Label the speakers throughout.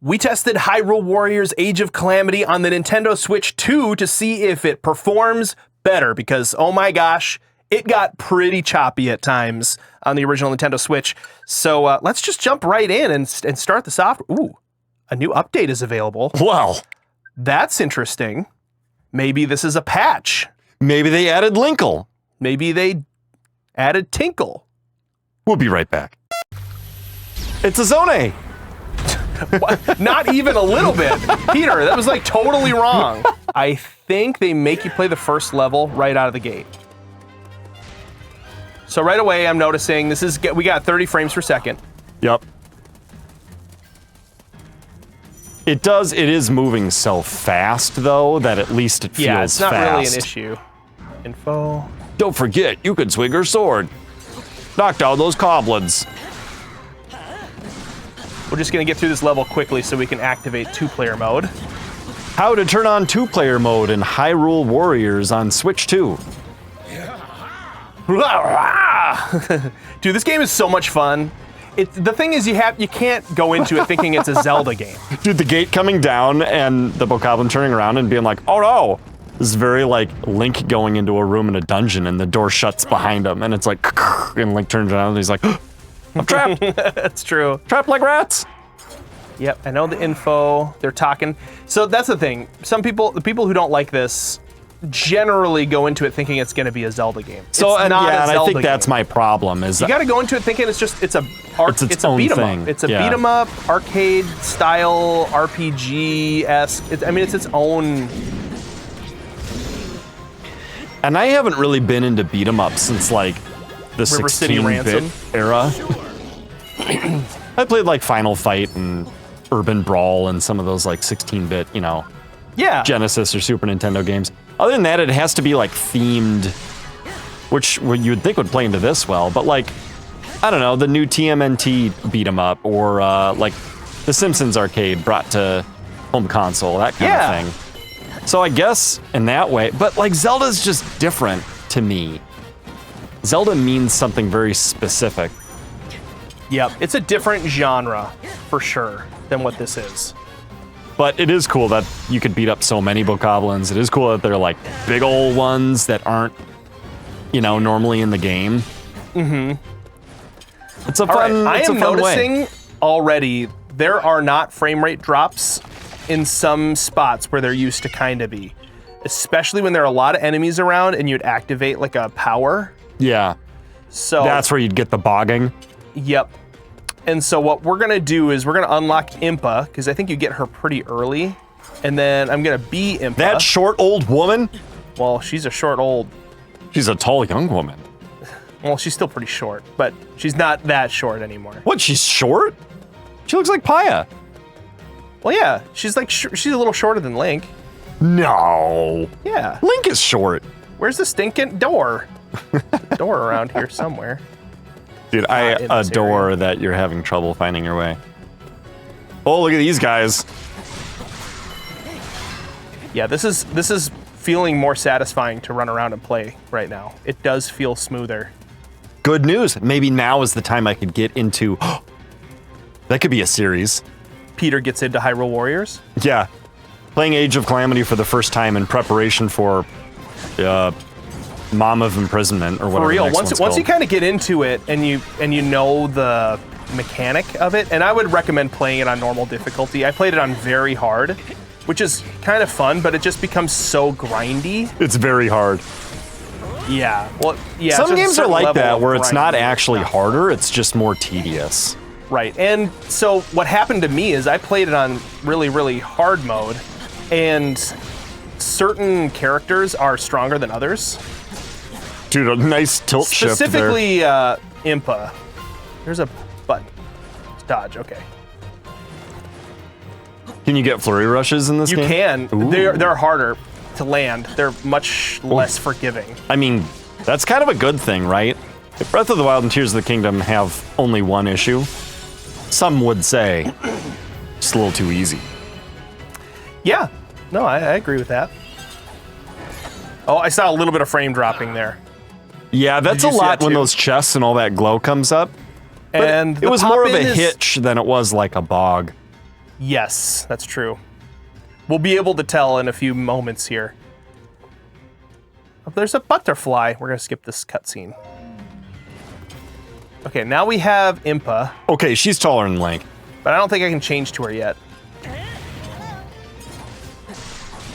Speaker 1: We tested Hyrule Warriors Age of Calamity on the Nintendo Switch 2 to see if it performs better because, oh my gosh, it got pretty choppy at times on the original Nintendo Switch. So let's just jump right in and start the software. Ooh, a new update is available.
Speaker 2: Well,
Speaker 1: that's interesting. Maybe this is a patch.
Speaker 2: Maybe they added Linkle.
Speaker 1: Maybe they added Tinkle.
Speaker 2: We'll be right back. It's a Zone.
Speaker 1: Not even a little bit. Peter, that was like totally wrong. I think they make you play the first level right out of the gate. So right away, I'm noticing we got 30 frames per second.
Speaker 2: Yep. It is moving so fast, though, that at least it feels fast.
Speaker 1: Yeah, it's not really an issue. Info.
Speaker 2: Don't forget, you can swing her sword. Knock down those goblins.
Speaker 1: We're just going to get through this level quickly so we can activate two-player mode.
Speaker 2: How to turn on two-player mode in Hyrule Warriors on Switch 2.
Speaker 1: Dude, this game is so much fun. The thing is, you can't go into it thinking it's a Zelda game.
Speaker 2: Dude, the gate coming down and the bokoblin turning around and being like, oh no! This is very like Link going into a room in a dungeon and the door shuts behind him and it's like, and Link turns around and he's like, I'm trapped.
Speaker 1: That's true.
Speaker 2: Trapped like rats.
Speaker 1: Yep, I know the info. They're talking. So that's the thing. The people who don't like this, generally go into it thinking it's going to be a Zelda game.
Speaker 2: So and I think that's my problem. Is
Speaker 1: you got to go into it thinking it's a beat 'em up. It's a beat 'em up, arcade style RPG-esque. I mean, it's its own.
Speaker 2: And I haven't really been into beat 'em up since like the 16-bit era. I played like Final Fight and Urban Brawl and some of those like 16-bit, Genesis or Super Nintendo games. Other than that, it has to be like themed, which you would think would play into this well, but like, I don't know, the new TMNT beat 'em up or like the Simpsons arcade brought to home console, that kind of thing. So I guess in that way, but like Zelda's just different to me. Zelda means something very specific.
Speaker 1: Yep, it's a different genre, for sure, than what this is.
Speaker 2: But it is cool that you could beat up so many bokoblins. It is cool that they're like big old ones that aren't, normally in the game.
Speaker 1: Mm-hmm.
Speaker 2: It's a fun way.
Speaker 1: I am noticing already there are not frame rate drops in some spots where there used to kind of be. Especially when there are a lot of enemies around and you'd activate like a power.
Speaker 2: Yeah.
Speaker 1: So
Speaker 2: that's where you'd get the bogging.
Speaker 1: Yep. And so what we're gonna do is we're gonna unlock Impa, because I think you get her pretty early. And then I'm gonna be Impa.
Speaker 2: That short old woman?
Speaker 1: Well, she's a short old.
Speaker 2: She's a tall young woman.
Speaker 1: Well, she's still pretty short, but she's not that short anymore.
Speaker 2: What, she's short? She looks like Paya.
Speaker 1: Well, yeah, she's like, she's a little shorter than Link.
Speaker 2: No.
Speaker 1: Yeah.
Speaker 2: Link is short.
Speaker 1: Where's the stinking door? Door around here somewhere.
Speaker 2: Dude, I adore that you're having trouble finding your way. Oh, look at these guys.
Speaker 1: Yeah, this is feeling more satisfying to run around and play right now. It does feel smoother.
Speaker 2: Good news. Maybe now is the time I could get into... That could be a series.
Speaker 1: Peter gets into Hyrule Warriors?
Speaker 2: Yeah. Playing Age of Calamity for the first time in preparation for... Mom of Imprisonment or whatever.
Speaker 1: For real, once you kind of get into it and you know the mechanic of it, and I would recommend playing it on normal difficulty. I played it on very hard, which is kind of fun, but it just becomes so grindy.
Speaker 2: It's very hard.
Speaker 1: Yeah, well, yeah.
Speaker 2: Some games are like that where it's not actually harder; it's just more tedious.
Speaker 1: Right, and so what happened to me is I played it on really, really hard mode, and certain characters are stronger than others.
Speaker 2: Dude, a nice tilt shift there.
Speaker 1: Specifically, Impa. There's a button. Dodge, okay.
Speaker 2: Can you get flurry rushes in this game?
Speaker 1: You can. Ooh. They're harder to land. They're much less forgiving.
Speaker 2: I mean, that's kind of a good thing, right? If Breath of the Wild and Tears of the Kingdom have only one issue, some would say it's a little too easy.
Speaker 1: Yeah. No, I agree with that. Oh, I saw a little bit of frame dropping there.
Speaker 2: Yeah, that's a lot when those chests and all that glow comes up. But
Speaker 1: And
Speaker 2: it was more of a hitch than it was like a bog.
Speaker 1: Yes, that's true. We'll be able to tell in a few moments here. Oh, there's a butterfly. We're going to skip this cutscene. Okay, now we have Impa.
Speaker 2: Okay, she's taller than Link.
Speaker 1: But I don't think I can change to her yet.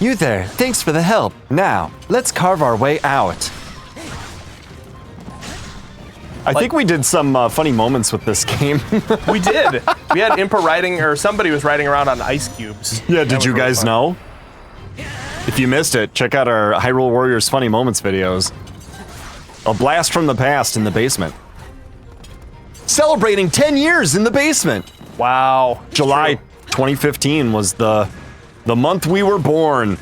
Speaker 2: You there, thanks for the help. Now, let's carve our way out. I think we did some funny moments with this game.
Speaker 1: We did. We had Impa riding, or somebody was riding around on ice cubes.
Speaker 2: Yeah, did you guys know? If you missed it, check out our Hyrule Warriors Funny Moments videos. A blast from the past in the basement. Celebrating 10 years in the basement.
Speaker 1: Wow.
Speaker 2: July 2015 was the month we were born.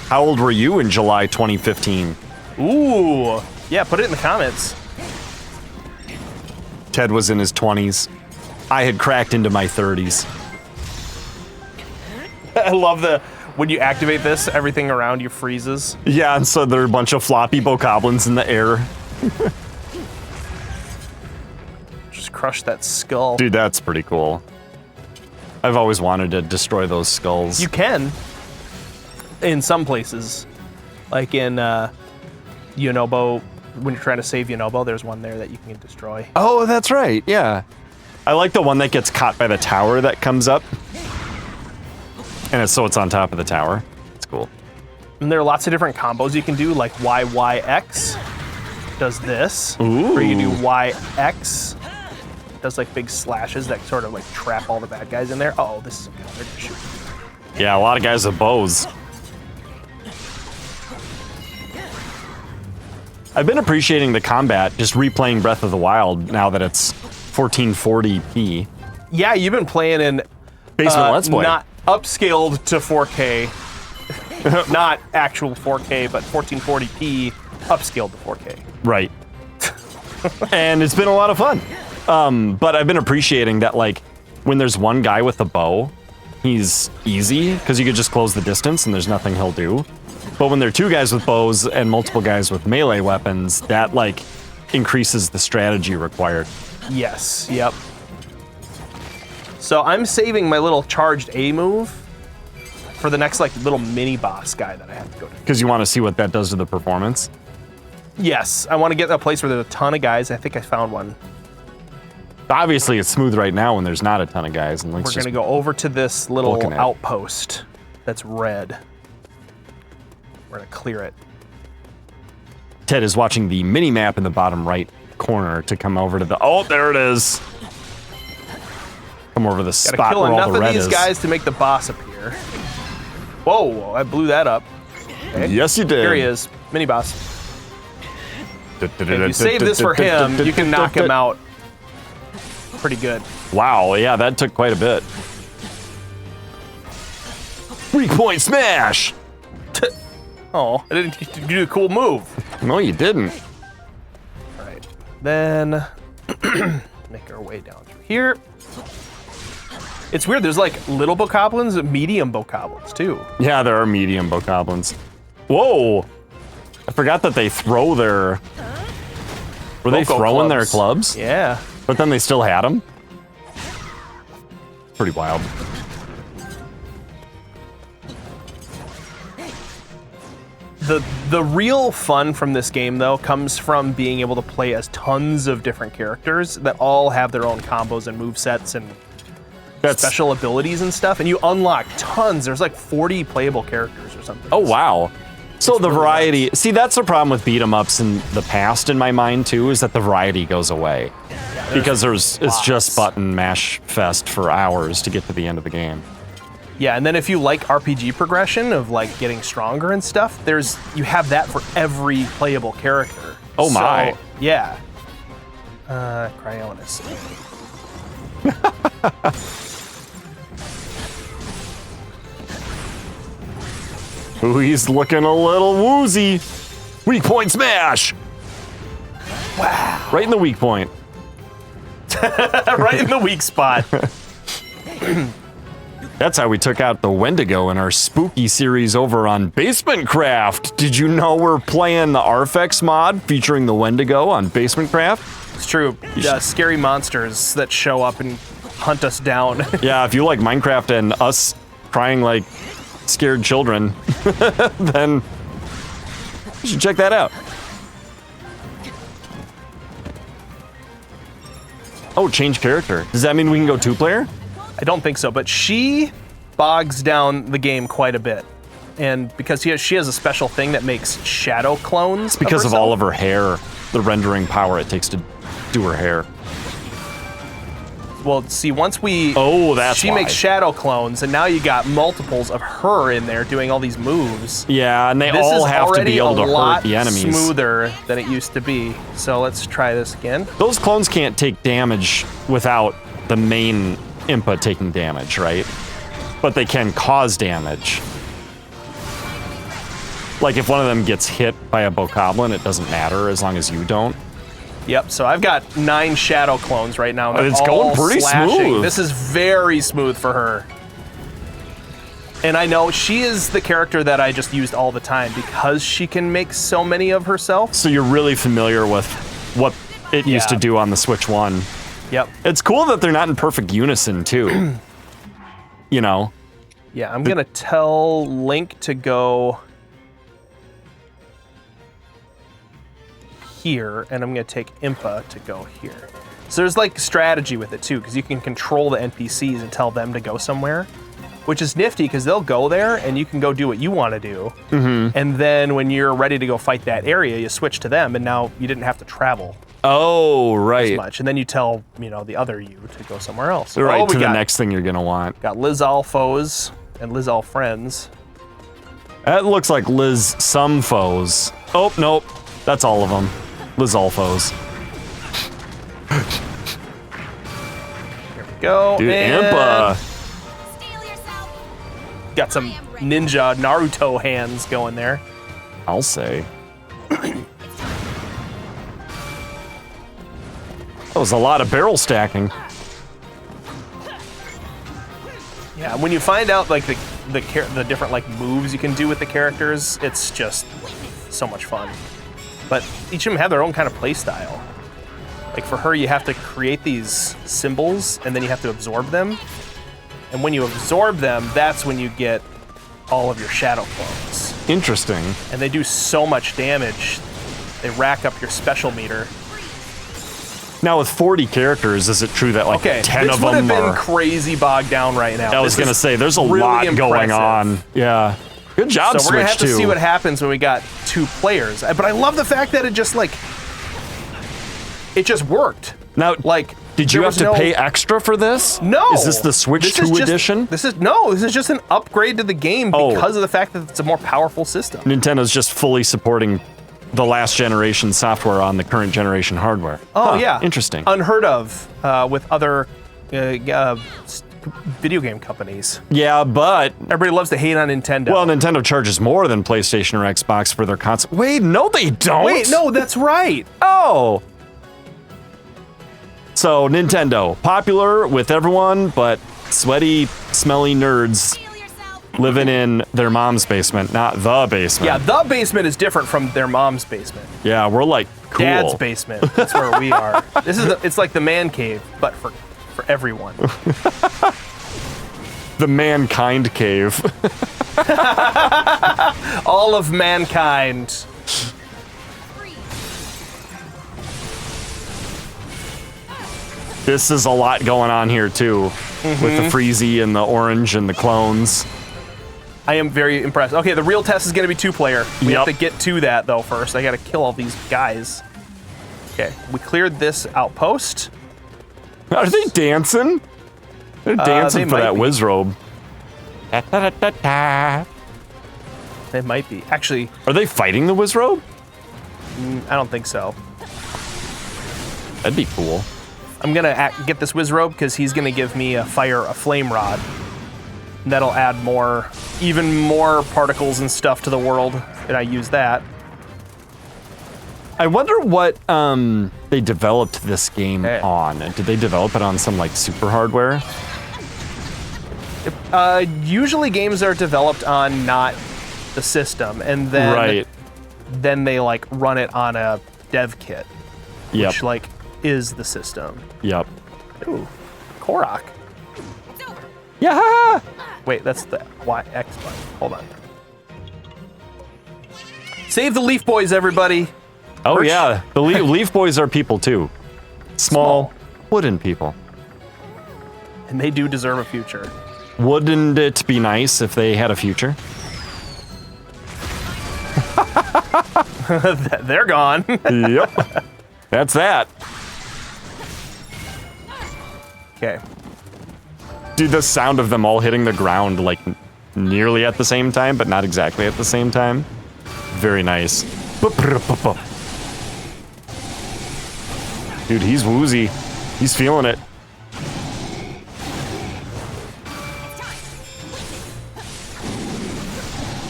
Speaker 2: How old were you in July 2015?
Speaker 1: Ooh. Yeah, put it in the comments.
Speaker 2: Ted was in his 20s. I had cracked into my 30s.
Speaker 1: I love when you activate this, everything around you freezes.
Speaker 2: Yeah, and so there are a bunch of floppy bokoblins in the air.
Speaker 1: Just crush that skull.
Speaker 2: Dude, that's pretty cool. I've always wanted to destroy those skulls.
Speaker 1: You can. In some places. Like in Yunobo, when you're trying to save Yunobo, there's one there that you can destroy.
Speaker 2: Oh, that's right, yeah. I like the one that gets caught by the tower that comes up. And it's on top of the tower. It's cool.
Speaker 1: And there are lots of different combos you can do, like YYX does this.
Speaker 2: Ooh.
Speaker 1: Or you can do YX. Does like big slashes that sort of like trap all the bad guys in there. Oh, this is good. They're gonna shoot.
Speaker 2: Yeah, a lot of guys with bows. I've been appreciating the combat, just replaying Breath of the Wild now that it's 1440p.
Speaker 1: Yeah, you've been playing in
Speaker 2: Basement Let's Play.
Speaker 1: Not upscaled to 4K. Not actual 4K, but 1440p upscaled to 4K.
Speaker 2: Right. And it's been a lot of fun. But I've been appreciating that, like, when there's one guy with a bow, he's easy, because you could just close the distance and there's nothing he'll do. But when there are two guys with bows and multiple guys with melee weapons, that, like, increases the strategy required.
Speaker 1: Yes, yep. So I'm saving my little charged A move for the next, like, little mini-boss guy that I have to go to.
Speaker 2: Because you want to see what that does to the performance?
Speaker 1: Yes, I want to get to a place where there's a ton of guys. I think I found one.
Speaker 2: Obviously, it's smooth right now when there's not a ton of guys. And
Speaker 1: We're going to go over to this little
Speaker 2: it.
Speaker 1: outpost that's red. We're going to clear it.
Speaker 2: Ted is watching the mini-map in the bottom right corner to come over to the... Oh, there it is! Come over to the spot
Speaker 1: Gotta kill
Speaker 2: where all
Speaker 1: enough
Speaker 2: the
Speaker 1: of
Speaker 2: red
Speaker 1: these
Speaker 2: is.
Speaker 1: guys to make the boss appear. Whoa, I blew that up. Okay.
Speaker 2: Yes, you did.
Speaker 1: Here he is, mini boss. If you save this for him, you can knock him out pretty good.
Speaker 2: Wow, yeah, that took quite a bit. Weak point smash!
Speaker 1: Oh, I didn't do a cool move.
Speaker 2: No, you didn't.
Speaker 1: All right, then make our way down through here. It's weird, there's like little bokoblins and medium bokoblins too.
Speaker 2: Yeah, there are medium bokoblins. Whoa! I forgot that they throw their... Were they
Speaker 1: Boko
Speaker 2: throwing their
Speaker 1: clubs.
Speaker 2: clubs?
Speaker 1: Yeah.
Speaker 2: But then they still had them? Pretty wild.
Speaker 1: The real fun from this game, though, comes from being able to play as tons of different characters that all have their own combos and movesets and special abilities and stuff, and you unlock tons. There's like 40 playable characters or something.
Speaker 2: Oh, wow. So the
Speaker 1: really
Speaker 2: variety... See, that's the problem with beat-em-ups in the past, in my mind, too, is that the variety goes away.
Speaker 1: Yeah,
Speaker 2: Because it's
Speaker 1: lots.
Speaker 2: just button mash fest for hours to get to the end of the game.
Speaker 1: Yeah, and then if you like RPG progression of like getting stronger and stuff, you have that for every playable character.
Speaker 2: Oh my.
Speaker 1: So, yeah. Cryonis.
Speaker 2: Ooh, he's looking a little woozy. Weak point smash!
Speaker 1: Wow.
Speaker 2: Right in the weak point.
Speaker 1: Right in the weak spot.
Speaker 2: That's how we took out the Wendigo in our spooky series over on Basement Craft. Did you know we're playing the Arfex mod featuring the Wendigo on Basement Craft?
Speaker 1: It's true. Scary monsters that show up and hunt us down.
Speaker 2: Yeah, if you like Minecraft and us crying like scared children, then you should check that out. Oh, change character. Does that mean we can go 2-player?
Speaker 1: I don't think so, but she bogs down the game quite a bit. And because she has a special thing that makes shadow clones.
Speaker 2: Because of all of her hair, the rendering power it takes to do her hair.
Speaker 1: Well, see, once we...
Speaker 2: Oh, that's
Speaker 1: She
Speaker 2: why.
Speaker 1: makes shadow clones, and now you got multiples of her in there doing all these moves.
Speaker 2: Yeah, and they all have to be able to hurt the enemies.
Speaker 1: This is already a lot smoother than it used to be. So let's try this again.
Speaker 2: Those clones can't take damage without the main Impa taking damage, right? But they can cause damage. Like if one of them gets hit by a bokoblin, it doesn't matter as long as you don't.
Speaker 1: Yep, so I've got 9 shadow clones right now.
Speaker 2: It's going pretty smooth.
Speaker 1: This is very smooth for her. And I know she is the character that I just used all the time because she can make so many of herself.
Speaker 2: So you're really familiar with what it used to do on the Switch 1.
Speaker 1: Yep.
Speaker 2: It's cool that they're not in perfect unison, too. You know?
Speaker 1: Yeah, I'm going to tell Link to go here, and I'm going to take Impa to go here. So there's like strategy with it too, because you can control the NPCs and tell them to go somewhere, which is nifty because they'll go there and you can go do what you want to do. Mm-hmm. And then when you're ready to go fight that area, you switch to them, and now you didn't have to travel.
Speaker 2: Oh, right.
Speaker 1: As much. And then you tell, the other you to go somewhere else.
Speaker 2: Right, to the next thing you're going to want.
Speaker 1: Got Liz all foes and Liz all friends.
Speaker 2: That looks like Liz some foes. Oh, nope. That's all of them. Liz all foes.
Speaker 1: Here we go.
Speaker 2: Dude,
Speaker 1: and
Speaker 2: Impa.
Speaker 1: Got some ninja Naruto hands going there.
Speaker 2: I'll say. That was a lot of barrel stacking.
Speaker 1: Yeah, when you find out like the different like moves you can do with the characters, it's just so much fun. But each of them have their own kind of play style. Like for her, you have to create these symbols and then you have to absorb them. And when you absorb them, that's when you get all of your shadow clones.
Speaker 2: Interesting.
Speaker 1: And they do so much damage. They rack up your special meter.
Speaker 2: Now with 40 characters, is it true that like 10 of them are...
Speaker 1: this would have been crazy bogged down right now.
Speaker 2: I was going to say, there's a
Speaker 1: really
Speaker 2: lot going
Speaker 1: impressive.
Speaker 2: on. Yeah. Good job,
Speaker 1: So we're going to have to
Speaker 2: Switch 2.
Speaker 1: see what happens when we got 2 players. But I love the fact that it just it just worked.
Speaker 2: Now,
Speaker 1: Like,
Speaker 2: did you
Speaker 1: there
Speaker 2: have
Speaker 1: was
Speaker 2: to pay extra for this?
Speaker 1: No.
Speaker 2: Is this the Switch 2 edition?
Speaker 1: This is just an upgrade to the game because of the fact that it's a more powerful system.
Speaker 2: Nintendo is just fully supporting the last generation software on the current generation hardware.
Speaker 1: Oh, yeah.
Speaker 2: Interesting.
Speaker 1: Unheard of with other video game companies.
Speaker 2: Yeah, but...
Speaker 1: Everybody loves to hate on Nintendo.
Speaker 2: Well, Nintendo charges more than PlayStation or Xbox for their console. Wait, no, they don't.
Speaker 1: Wait, no, that's right.
Speaker 2: Oh. So, Nintendo, popular with everyone, but sweaty, smelly nerds living in their mom's basement, not the basement.
Speaker 1: Yeah, the basement is different from their mom's basement.
Speaker 2: Yeah, we're like, cool.
Speaker 1: Dad's basement. That's where we are. It's like the man cave, but for everyone.
Speaker 2: The mankind cave.
Speaker 1: All of mankind.
Speaker 2: This is a lot going on here, too. With the Freezy and the orange and the clones.
Speaker 1: I am very impressed. Okay, the real test is going to be 2-player. We have
Speaker 2: Yep.
Speaker 1: to get to that, though, first. I got to kill all these guys. Okay, we cleared this outpost.
Speaker 2: Are they dancing? They're dancing
Speaker 1: they
Speaker 2: for
Speaker 1: might
Speaker 2: that
Speaker 1: be.
Speaker 2: whiz robe.
Speaker 1: They might be. Actually,
Speaker 2: Are they fighting the whiz robe?
Speaker 1: I don't think so.
Speaker 2: That'd be cool.
Speaker 1: I'm going to get this Wizrobe because he's going to give me a flame rod. And that'll add even more particles and stuff to the world, and I use that.
Speaker 2: I wonder what they developed this game on. Did they develop it on some like super hardware?
Speaker 1: Usually games are developed on not the system, and then they like run it on a dev kit, which like is the system.
Speaker 2: Yep.
Speaker 1: Ooh, Korok.
Speaker 2: Yeah.
Speaker 1: Wait, that's the X button. Hold on. Save the Leaf Boys, everybody.
Speaker 2: Oh,
Speaker 1: Perch.
Speaker 2: yeah. The Leaf Boys are people, too. Small wooden people.
Speaker 1: And they do deserve a future.
Speaker 2: Wouldn't it be nice if they had a future?
Speaker 1: They're gone.
Speaker 2: Yep. That's that.
Speaker 1: Okay.
Speaker 2: Dude, the sound of them all hitting the ground, like, nearly at the same time, but not exactly at the same time. Very nice. Dude, he's woozy. He's feeling it.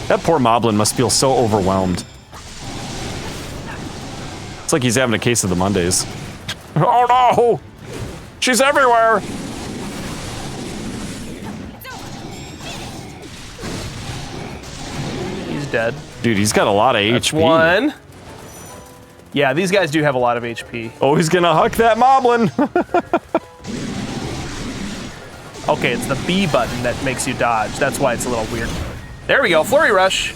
Speaker 2: That poor Moblin must feel so overwhelmed. It's like he's having a case of the Mondays. Oh no! She's everywhere!
Speaker 1: He's dead.
Speaker 2: Dude, he's got a lot of
Speaker 1: That's
Speaker 2: HP.
Speaker 1: one. Yeah, these guys do have a lot of HP.
Speaker 2: Oh, he's gonna huck that Moblin!
Speaker 1: Okay, it's the B button that makes you dodge. That's why it's a little weird. There we go, Flurry Rush.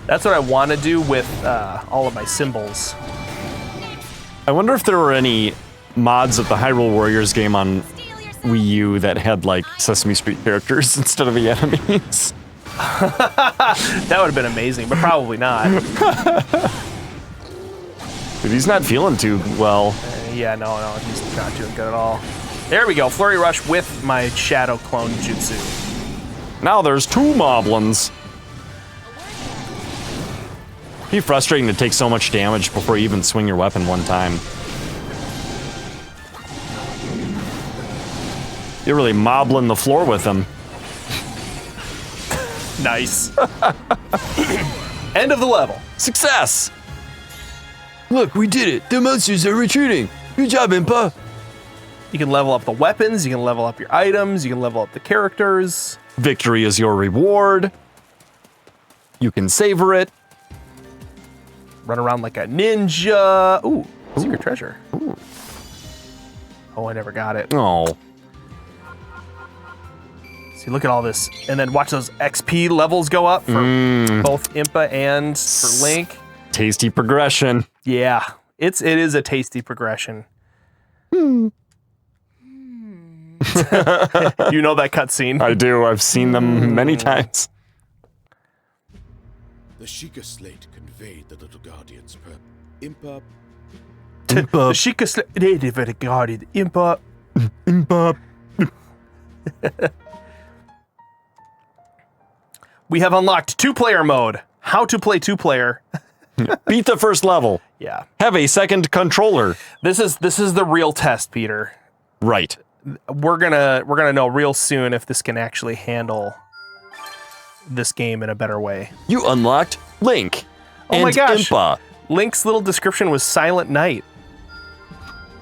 Speaker 1: That's what I want to do with all of my symbols.
Speaker 2: I wonder if there were any mods of the Hyrule Warriors game on Wii U that had, like, Sesame Street characters instead of the enemies.
Speaker 1: That would have been amazing, but probably not.
Speaker 2: Dude, he's not feeling too well.
Speaker 1: Yeah, no, he's not doing good at all. There we go, Flurry Rush with my Shadow Clone Jutsu.
Speaker 2: Now there's two Moblins. It'd be frustrating to take so much damage before you even swing your weapon one time. You're really moblin the floor with them.
Speaker 1: Nice. End of the level.
Speaker 2: Success! Look, we did it. The monsters are retreating. Good job, Impa.
Speaker 1: You can level up the weapons, you can level up your items, you can level up the characters.
Speaker 2: Victory is your reward. You can savor it.
Speaker 1: Run around like a ninja. Ooh, secret treasure.
Speaker 2: Ooh.
Speaker 1: Oh, I never got it.
Speaker 2: Oh.
Speaker 1: See, look at all this. And then watch those XP levels go up for both Impa and for Link.
Speaker 2: Tasty progression.
Speaker 1: Yeah, it is a tasty progression. You know that cutscene.
Speaker 2: I do. I've seen them many times.
Speaker 3: The Sheikah slate conveyed the little guardian's purpose. Impa.
Speaker 1: The Sheikah slate for the guardian. Impa.
Speaker 2: Impa.
Speaker 1: We have unlocked 2-player mode. How to play 2-player.
Speaker 2: Beat the first level.
Speaker 1: Yeah.
Speaker 2: Have a second controller.
Speaker 1: This is the real test, Peter.
Speaker 2: Right.
Speaker 1: We're gonna know real soon if this can actually handle this game in a better way.
Speaker 2: You unlocked Link.
Speaker 1: Oh
Speaker 2: and
Speaker 1: my gosh.
Speaker 2: Impa.
Speaker 1: Link's little description was Silent Night.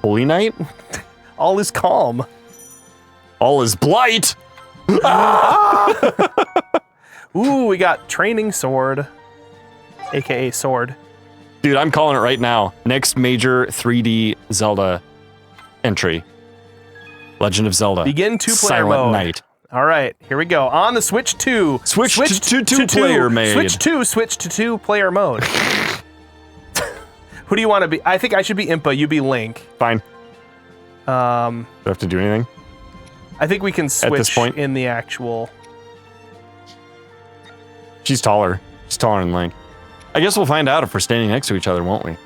Speaker 2: Holy Night.
Speaker 1: All is calm.
Speaker 2: All is blight.
Speaker 1: Ooh, we got Training Sword, aka Sword.
Speaker 2: Dude, I'm calling it right now. Next major 3D Zelda entry. Legend of Zelda.
Speaker 1: Begin 2-player
Speaker 2: Silent
Speaker 1: mode.
Speaker 2: Night.
Speaker 1: All right, here we go. On the Switch 2.
Speaker 2: Switch to 2-player mode.
Speaker 1: Switch to 2-player mode. Who do you want to be? I think I should be Impa, you be Link.
Speaker 2: Fine. Do I have to do anything?
Speaker 1: I think we can switch
Speaker 2: At this point?
Speaker 1: in the actual...
Speaker 2: She's taller. She's taller than Link. I guess we'll find out if we're standing next to each other, won't we?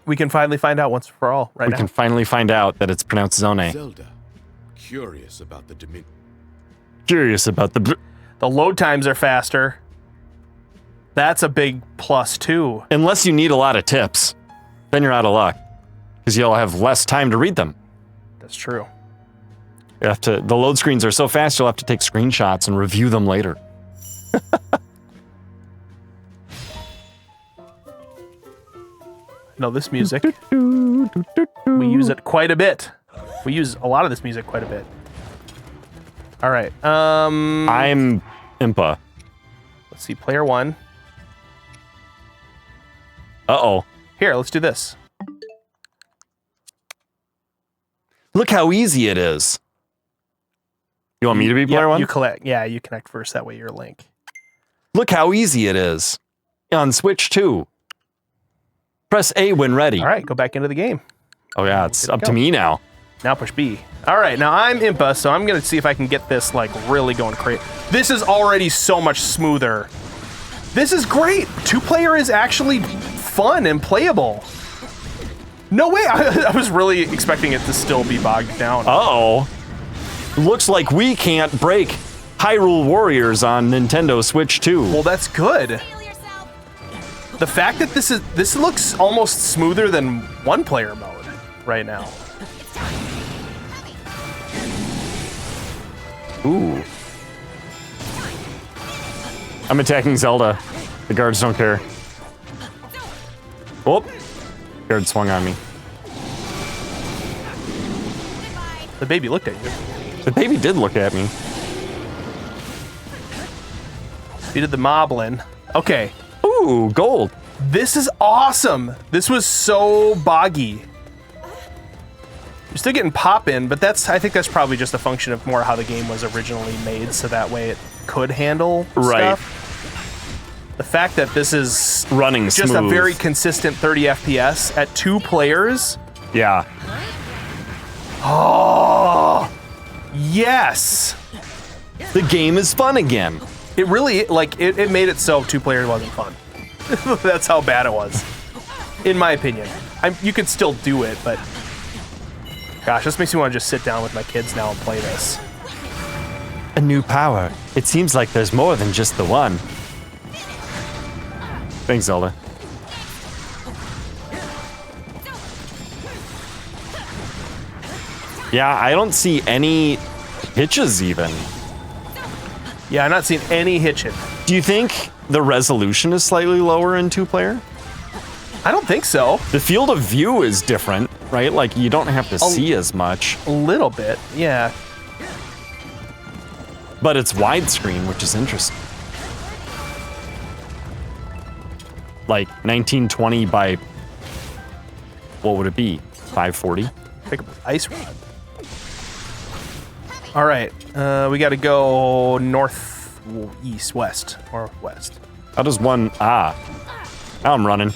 Speaker 1: We can finally find out once and for all
Speaker 2: We can finally find out that it's pronounced Zone.
Speaker 3: Zelda. Curious about the Dominion.
Speaker 2: Curious about the...
Speaker 1: The load times are faster. That's a big plus, too.
Speaker 2: Unless you need a lot of tips. Then you're out of luck. Because you'll have less time to read them.
Speaker 1: That's true.
Speaker 2: You have to... The load screens are so fast, you'll have to take screenshots and review them later.
Speaker 1: No, this music, we use it quite a bit. We use a lot of this music quite a bit. All right.
Speaker 2: I'm Impa.
Speaker 1: Let's see. Player 1.
Speaker 2: Uh-oh.
Speaker 1: Here, let's do this.
Speaker 2: Look how easy it is. You want me to be player one?
Speaker 1: You collect. Yeah, you connect first. That way you're Link.
Speaker 2: Look how easy it is. On Switch 2. Press A when ready.
Speaker 1: All right, go back into the game.
Speaker 2: Oh yeah, it's up to me now.
Speaker 1: Now push B. All right, now I'm Impa, so I'm gonna see if I can get this like really going crazy. This is already so much smoother. This is great. 2-player is actually fun and playable. No way, I was really expecting it to still be bogged down.
Speaker 2: Uh-oh. Looks like we can't break Hyrule Warriors on Nintendo Switch 2.
Speaker 1: Well, that's good. The fact that this looks almost smoother than 1-player mode right now.
Speaker 2: Ooh. I'm attacking Zelda. The guards don't care. Oh, guard swung on me.
Speaker 1: The baby looked at you.
Speaker 2: The baby did look at me.
Speaker 1: Defeated the moblin. Okay.
Speaker 2: Ooh, gold.
Speaker 1: This is awesome. This was so boggy. You're still getting pop in, but I think that's probably just a function of more how the game was originally made, so that way it could handle stuff. The fact that this is
Speaker 2: running
Speaker 1: just
Speaker 2: smooth.
Speaker 1: a very consistent 30 FPS at 2 players.
Speaker 2: Yeah.
Speaker 1: Oh, yes.
Speaker 2: The game is fun again.
Speaker 1: It really, like, it made it so 2 players wasn't fun. That's how bad it was, in my opinion. You could still do it, but gosh, this makes me want to just sit down with my kids now and play this.
Speaker 2: A new power. It seems like there's more than just the one. Thanks, Zelda. Yeah, I don't see any hitches even.
Speaker 1: Yeah, I'm not seeing any hitching.
Speaker 2: Do you think the resolution is slightly lower in 2-player?
Speaker 1: I don't think so.
Speaker 2: The field of view is different, right? Like, you don't have to see as much.
Speaker 1: A little bit, yeah.
Speaker 2: But it's widescreen, which is interesting. Like, 1920 by... what would it be? 540?
Speaker 1: Pick up ice rod. All right, we got to go north, east, west, or west.
Speaker 2: How does one... now I'm running.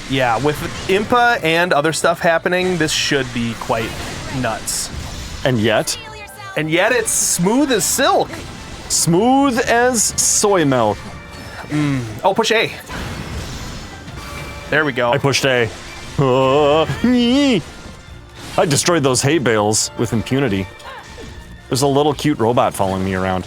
Speaker 1: Yeah, with Impa and other stuff happening, this should be quite nuts.
Speaker 2: And yet...
Speaker 1: it's smooth as silk.
Speaker 2: Smooth as soy milk.
Speaker 1: Oh, push A. There we go.
Speaker 2: I pushed A. I destroyed those hay bales with impunity. There's a little cute robot following me around.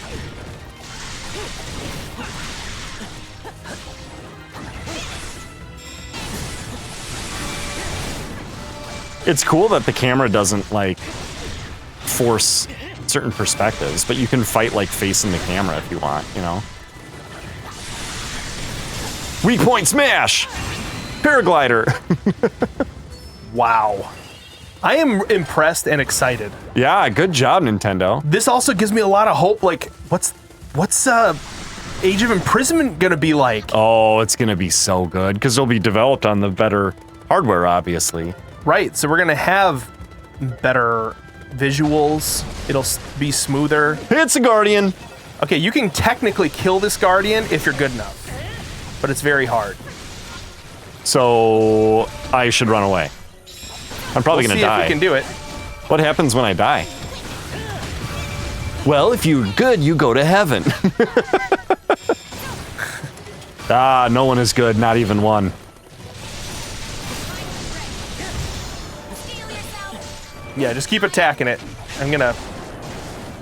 Speaker 2: It's cool that the camera doesn't, like, force certain perspectives, but you can fight, like, facing the camera if you want, you know? Weak point smash! Paraglider!
Speaker 1: Wow. I am impressed and excited.
Speaker 2: Yeah, good job, Nintendo.
Speaker 1: This also gives me a lot of hope, like, what's Age of Imprisonment gonna be like?
Speaker 2: Oh, it's gonna be so good, because it'll be developed on the better hardware, obviously.
Speaker 1: Right, so we're gonna have better visuals. It'll be smoother.
Speaker 2: It's a Guardian!
Speaker 1: Okay, you can technically kill this Guardian if you're good enough, but it's very hard.
Speaker 2: So, I should run away. I'm probably gonna die.
Speaker 1: See if we can do it.
Speaker 2: What happens when I die? Well, if you're good, you go to heaven. No one is good, not even one.
Speaker 1: Yeah, just keep attacking it. I'm gonna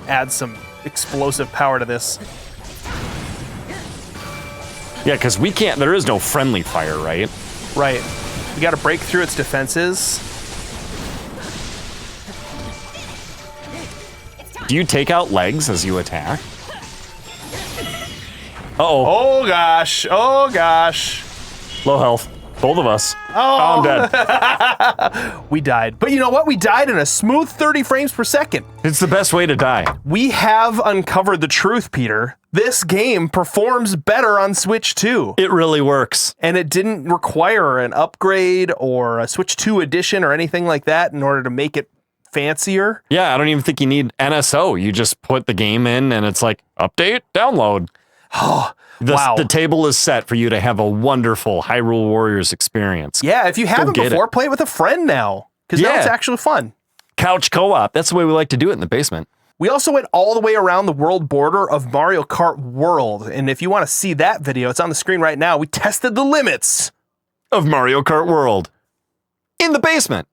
Speaker 1: add some explosive power to this.
Speaker 2: Yeah, because we can't, there is no friendly fire, right?
Speaker 1: Right. We gotta break through its defenses.
Speaker 2: Do you take out legs as you attack? Uh-oh.
Speaker 1: Oh gosh, oh gosh.
Speaker 2: Low health. Both of us.
Speaker 1: Oh,
Speaker 2: I'm dead.
Speaker 1: We died. But you know what? We died in a smooth 30 frames per second.
Speaker 2: It's the best way to die.
Speaker 1: We have uncovered the truth, Peter. This game performs better on Switch 2.
Speaker 2: It really works.
Speaker 1: And it didn't require an upgrade or a Switch 2 edition or anything like that in order to make it fancier.
Speaker 2: Yeah, I don't even think you need NSO. You just put the game in and it's like, update, download.
Speaker 1: Wow.
Speaker 2: The table is set for you to have a wonderful Hyrule Warriors experience.
Speaker 1: Yeah, if you haven't before, play it with a friend now. Because now it's actually fun.
Speaker 2: Couch co-op. That's the way we like to do it in the basement.
Speaker 1: We also went all the way around the world border of Mario Kart World. And if you want to see that video, it's on the screen right now. We tested the limits
Speaker 2: of Mario Kart World in the basement.